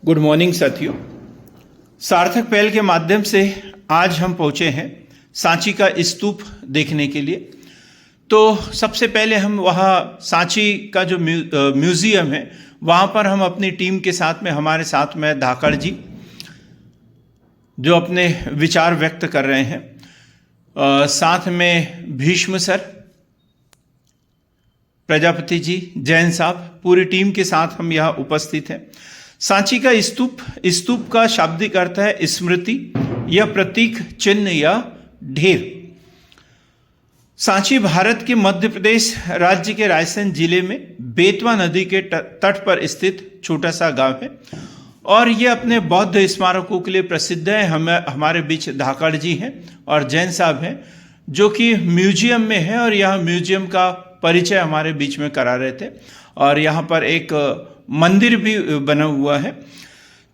Good morning साथियों। सार्थक पहल के माध्यम से आज हम पहुंचे हैं सांची का स्तूप देखने के लिए। तो सबसे पहले हम वहाँ सांची का जो म्यूज़ियम है वहाँ पर हम अपनी टीम के साथ में हमारे साथ में धाकड़ जी जो अपने विचार व्यक्त कर रहे हैं, साथ में भीष्म सर, प्रजापति जी, जैन साहब, पूरी टीम के साथ हम यहाँ उपस्थित हैं। सांची का स्तूप का शाब्दिक अर्थ है स्मृति या प्रतीक, चिन्ह या ढेर। सांची भारत के मध्य प्रदेश राज्य के रायसेन जिले में बेतवा नदी के तट पर स्थित छोटा सा गांव है और ये अपने बौद्ध स्मारकों के लिए प्रसिद्ध है। हमारे बीच धाकड़ जी हैं और जैन साहब हैं जो कि म्यूजियम में है और यहाँ म्यूजियम का परिचय हमारे बीच में करा रहे थे। और यहाँ पर एक मंदिर भी बना हुआ है।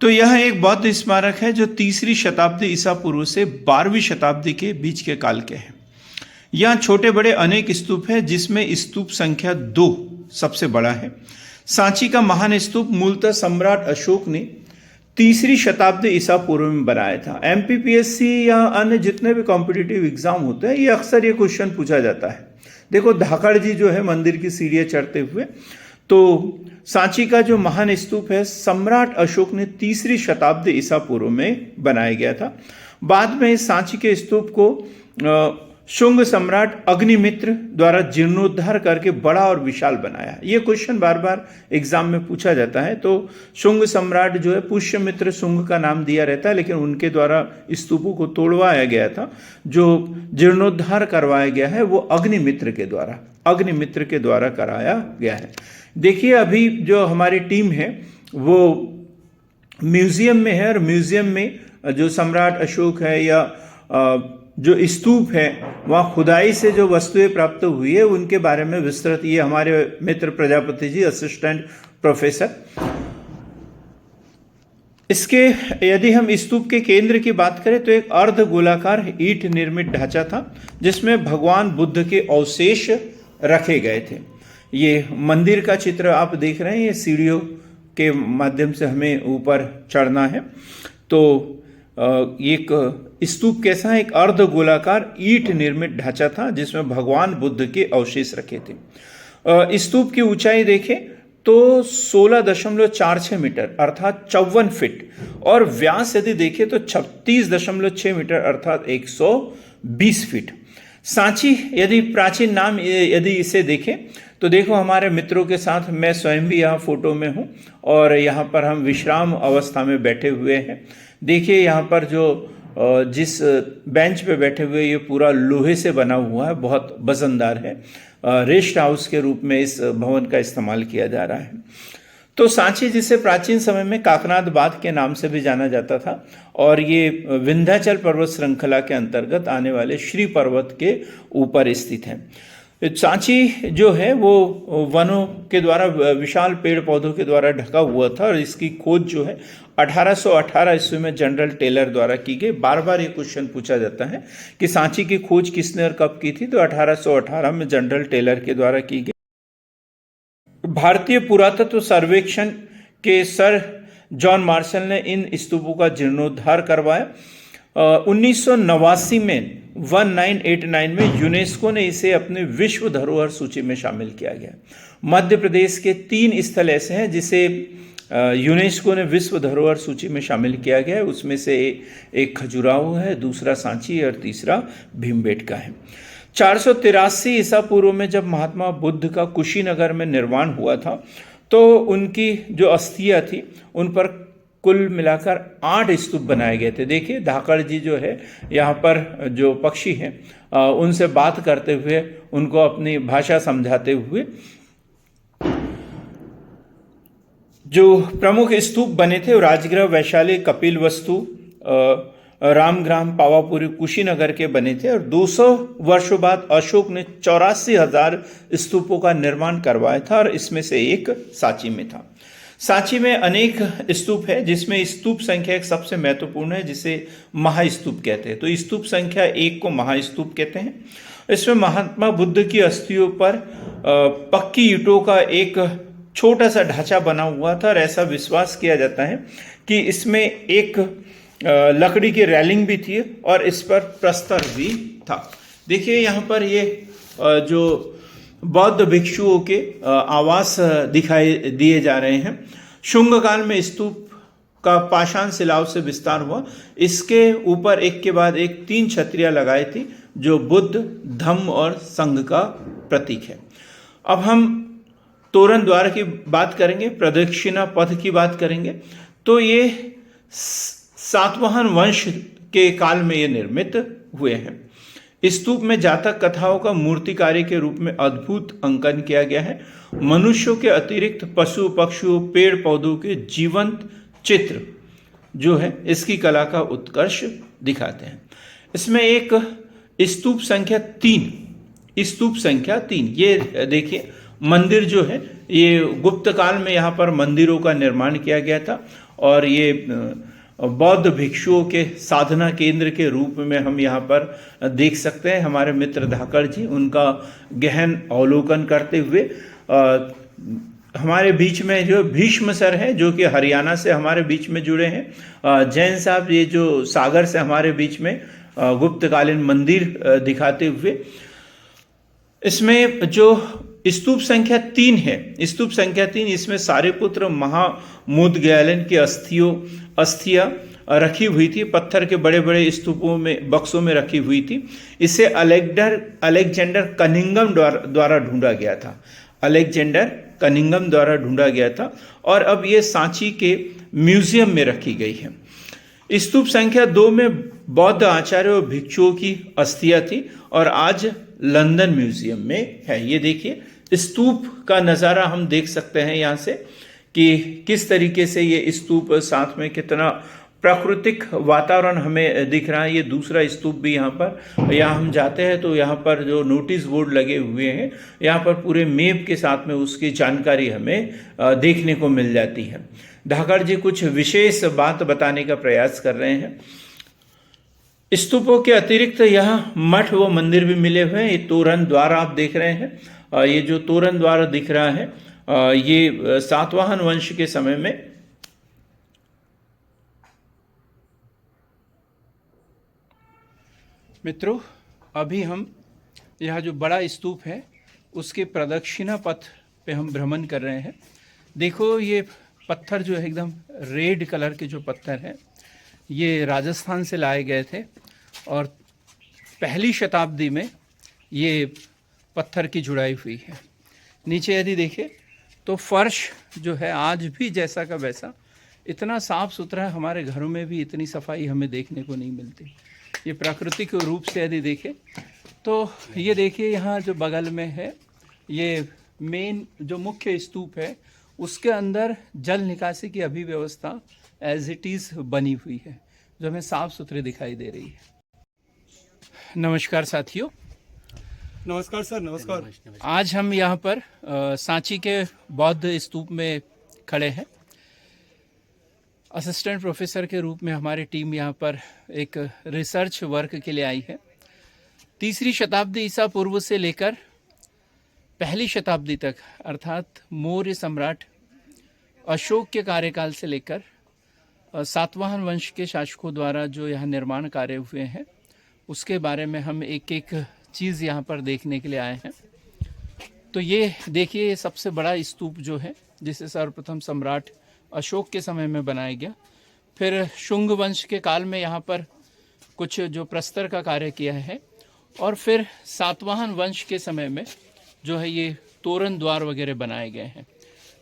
तो यह एक बौद्ध स्मारक है जो 3री शताब्दी ईसा पूर्व से 12वीं शताब्दी के बीच के काल के हैं। यहाँ छोटे बड़े अनेक स्तूप हैं जिसमें स्तूप संख्या 2 सबसे बड़ा है। सांची का महान स्तूप मूलतः सम्राट अशोक ने 3री शताब्दी ईसा पूर्व में बनाया था। MPPSC या अन्य जितने भी कॉम्पिटिटिव एग्जाम होते हैं ये अक्सर ये क्वेश्चन पूछा जाता है। देखो धाकड़ जी जो है मंदिर की सीढ़ियाँ चढ़ते हुए, तो सांची का जो महान स्तूप है सम्राट अशोक ने 3री शताब्दी ईसा पूर्व में बनाया गया था। बाद में इस सांची के स्तूप को शुंग सम्राट अग्निमित्र द्वारा जीर्णोद्धार करके बड़ा और विशाल बनाया। ये क्वेश्चन बार बार एग्जाम में पूछा जाता है। तो शुंग सम्राट जो है पुष्यमित्र शुंग का नाम दिया रहता है, लेकिन उनके द्वारा स्तूपों को तोड़वाया गया था। जो जीर्णोद्धार करवाया गया है वो अग्निमित्र के द्वारा कराया गया है। देखिए अभी जो हमारी टीम है वो म्यूजियम में है और म्यूजियम में जो सम्राट अशोक है या जो स्तूप है वहाँ खुदाई से जो वस्तुएं प्राप्त हुई है उनके बारे में विस्तृत, ये हमारे मित्र प्रजापति जी असिस्टेंट प्रोफेसर। इसके यदि हम स्तूप के केंद्र की बात करें तो एक अर्ध गोलाकार ईंट निर्मित ढांचा था जिसमें भगवान बुद्ध के अवशेष रखे गए थे। ये मंदिर का चित्र आप देख रहे हैं, ये सीढ़ियों के माध्यम से हमें ऊपर चढ़ना है। तो एक स्तूप कैसा है, एक अर्ध गोलाकार ईंट निर्मित ढांचा था जिसमें भगवान बुद्ध के अवशेष रखे थे। स्तूप की ऊंचाई देखें तो 16.46 मीटर अर्थात 54 फीट और व्यास यदि देखें तो 36.6 मीटर अर्थात 120 फीट। सांची यदि प्राचीन नाम यदि इसे देखें तो देखो हमारे मित्रों के साथ मैं स्वयं भी यहाँ फोटो में हूँ और यहाँ पर हम विश्राम अवस्था में बैठे हुए हैं। देखिए यहाँ पर जो जिस बेंच पे बैठे हुए ये पूरा लोहे से बना हुआ है, बहुत वजनदार है। रेस्ट हाउस के रूप में इस भवन का इस्तेमाल किया जा रहा है। तो सांची जिसे प्राचीन समय में काकनाद बाग के नाम से भी जाना जाता था और ये विंध्याचल पर्वत श्रृंखला के अंतर्गत आने वाले श्री पर्वत के ऊपर स्थित है। सांची जो है वो वनों के द्वारा, विशाल पेड़ पौधों के द्वारा ढका हुआ था और इसकी खोज जो है 1818 ईस्वी में जनरल टेलर द्वारा की गई। बार बार ये क्वेश्चन पूछा जाता है कि सांची की खोज किसने और कब की थी, तो 1818 में जनरल टेलर के द्वारा की गई। भारतीय पुरातत्व सर्वेक्षण के सर जॉन मार्शल ने इन स्तूपों का जीर्णोद्धार करवाया। 1989 में 1989 में यूनेस्को ने इसे अपने विश्व धरोहर सूची में शामिल किया गया। मध्य प्रदेश के 3 स्थल ऐसे हैं जिसे यूनेस्को ने विश्व धरोहर सूची में शामिल किया गया है। उसमें से एक खजुराहो है, दूसरा सांची और तीसरा भीमबेटका है। 483 ईसा पूर्व में जब महात्मा बुद्ध का कुशीनगर में निर्वाण हुआ था तो उनकी जो अस्थियां थी उन पर कुल मिलाकर 8 स्तूप बनाए गए थे। देखिए धाकड़ जी जो है यहाँ पर जो पक्षी हैं उनसे बात करते हुए, उनको अपनी भाषा समझाते हुए जो प्रमुख स्तूप बने थे राजगृह, वैशाली, कपिल वस्तु, रामग्राम, पावापुरी, कुशीनगर के बने थे और 200 वर्षों बाद अशोक ने 84,000 स्तूपों का निर्माण करवाया था और इसमें से एक सांची में था। सांची में अनेक स्तूप है जिसमें स्तूप संख्या एक सबसे महत्वपूर्ण है जिसे महास्तूप कहते हैं। तो स्तूप संख्या 1 को महास्तूप कहते हैं। इसमें महात्मा बुद्ध की अस्थियों पर पक्की ईंटों का एक छोटा सा ढांचा बना हुआ था और ऐसा विश्वास किया जाता है कि इसमें एक लकड़ी की रेलिंग भी थी और इस पर प्रस्तर भी था। देखिए यहाँ पर ये जो बौद्ध भिक्षुओं के आवास दिखाई दिए जा रहे हैं। शुंग काल में स्तूप का पाषाण शिलाओं से विस्तार हुआ। इसके ऊपर एक के बाद एक 3 छतरियां लगाई थी जो बुद्ध, धम्म और संघ का प्रतीक है। अब हम तोरण द्वार की बात करेंगे, प्रदक्षिणा पथ की बात करेंगे। तो ये सातवाहन वंश के काल में ये निर्मित हुए हैं। स्तूप में जातक कथाओं का मूर्तिकारी के रूप में अद्भुत अंकन किया गया है। मनुष्यों के अतिरिक्त पशु पक्षियों, पेड़ पौधों के जीवंत चित्र जो है इसकी कला का उत्कर्ष दिखाते हैं। इसमें एक स्तूप संख्या 3, ये देखिए मंदिर जो है ये गुप्त काल में यहाँ पर मंदिरों का निर्माण किया गया था और ये बौद्ध भिक्षुओं के साधना केंद्र के रूप में हम यहाँ पर देख सकते हैं। हमारे मित्र धाकड़ जी उनका गहन अवलोकन करते हुए हमारे बीच में जो भीष्म सर हैं जो कि हरियाणा से हमारे बीच में जुड़े हैं। जैन साहब ये जो सागर से हमारे बीच में गुप्तकालीन मंदिर दिखाते हुए। इसमें जो स्तूप संख्या 3 है, स्तूप संख्या 3, इसमें सारिपुत्र महामुदगल्यान की अस्थियां रखी हुई थी। पत्थर के बड़े बड़े स्तूपों में, बक्सों में रखी हुई थी। इसे अलेक्जेंडर कनिंघम द्वारा ढूंढा गया था। अलेक्जेंडर कनिंघम द्वारा ढूंढा गया था और अब ये सांची के म्यूजियम में रखी गई है। स्तूप संख्या 2 में बौद्ध आचार्यों और भिक्षुओं की अस्थियां थी और आज लंदन म्यूजियम में है। ये देखिए स्तूप का नज़ारा हम देख सकते हैं यहाँ से कि किस तरीके से ये स्तूप, साथ में कितना प्राकृतिक वातावरण हमें दिख रहा है। ये दूसरा स्तूप भी यहाँ हम जाते हैं तो यहाँ पर जो नोटिस बोर्ड लगे हुए हैं, यहाँ पर पूरे मैप के साथ में उसकी जानकारी हमें देखने को मिल जाती है। धाकड़ जी कुछ विशेष बात बताने का प्रयास कर रहे हैं। स्तूपों के अतिरिक्त यहाँ मठ व मंदिर भी मिले हुए हैं। ये तोरण द्वार आप देख रहे हैं। ये जो तोरण द्वार दिख रहा है ये सातवाहन वंश के समय में मित्रों, अभी हम यह जो बड़ा स्तूप है उसके प्रदक्षिणा पथ पे हम भ्रमण कर रहे हैं। देखो ये पत्थर जो है एकदम रेड कलर के जो पत्थर हैं ये राजस्थान से लाए गए थे और पहली शताब्दी में ये पत्थर की जुड़ाई हुई है। नीचे यदि देखें तो फर्श जो है आज भी जैसा का वैसा इतना साफ सुथरा है। हमारे घरों में भी इतनी सफाई हमें देखने को नहीं मिलती। ये प्राकृतिक रूप से यदि देखें तो ये देखिए यहाँ जो बगल में है ये मेन जो मुख्य स्तूप है उसके अंदर जल निकासी की अभी व्यवस्था एज इट इज़ बनी हुई है जो हमें साफ सुथरी दिखाई दे रही है। नमस्कार साथियों। नमस्कार सर। नमस्कार। आज हम यहाँ पर सांची के बौद्ध स्तूप में खड़े हैं। असिस्टेंट प्रोफेसर के रूप में हमारी टीम यहाँ पर एक रिसर्च वर्क के लिए आई है। 3री शताब्दी ईसा पूर्व से लेकर 1ली शताब्दी तक अर्थात मौर्य सम्राट अशोक के कार्यकाल से लेकर सातवाहन वंश के शासकों द्वारा जो यहाँ निर्माण कार्य हुए हैं उसके बारे में हम एक एक चीज़ यहाँ पर देखने के लिए आए हैं। तो ये देखिए ये सबसे बड़ा स्तूप जो है जिसे सर्वप्रथम सम्राट अशोक के समय में बनाया गया। फिर शुंग वंश के काल में यहाँ पर कुछ जो प्रस्तर का कार्य किया है और फिर सातवाहन वंश के समय में जो है ये तोरण द्वार वगैरह बनाए गए हैं।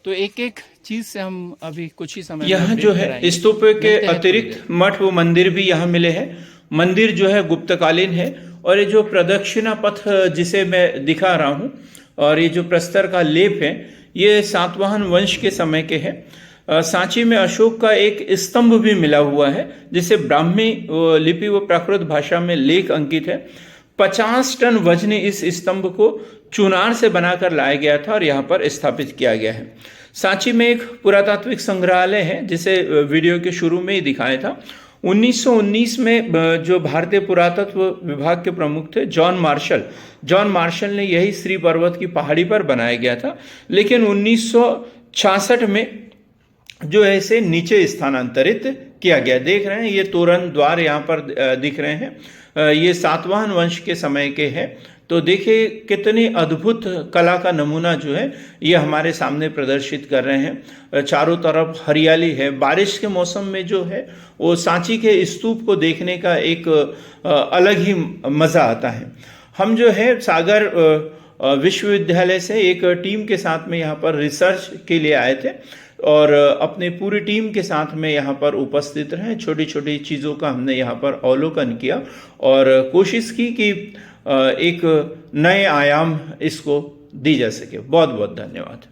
तो एक एक चीज से हम अभी कुछ ही समय यहाँ जो है स्तूप के अतिरिक्त मठ व मंदिर भी यहाँ मिले हैं। मंदिर जो है गुप्तकालीन है और ये जो प्रदक्षिणा पथ जिसे मैं दिखा रहा हूँ और ये जो प्रस्तर का लेप है ये सातवाहन वंश के समय के हैं। सांची में अशोक का एक स्तंभ भी मिला हुआ है जिसे ब्राह्मी लिपि व प्राकृत भाषा में लेख अंकित है। 50 टन वजनी इस स्तंभ को चुनार से बनाकर लाया गया था और यहाँ पर स्थापित किया गया है। सांची में एक पुरातात्विक संग्रहालय है जिसे वीडियो के शुरू में ही दिखाया था। 1919 में जो भारतीय पुरातत्व विभाग के प्रमुख थे जॉन मार्शल ने यही श्री पर्वत की पहाड़ी पर बनाया गया था। लेकिन 66 में जो है इसे नीचे स्थानांतरित किया गया। देख रहे हैं ये तोरण द्वार यहाँ पर दिख रहे हैं, ये सातवाहन वंश के समय के हैं। तो देखिए कितनी अद्भुत कला का नमूना जो है ये हमारे सामने प्रदर्शित कर रहे हैं। चारों तरफ हरियाली है। बारिश के मौसम में जो है वो सांची के स्तूप को देखने का एक अलग ही मज़ा आता है। हम जो है सागर विश्वविद्यालय से एक टीम के साथ में यहाँ पर रिसर्च के लिए आए थे और अपने पूरी टीम के साथ में यहाँ पर उपस्थित रहे। छोटी छोटी चीज़ों का हमने यहाँ पर अवलोकन किया और कोशिश की कि एक नए आयाम इसको दी जा सके। बहुत बहुत धन्यवाद।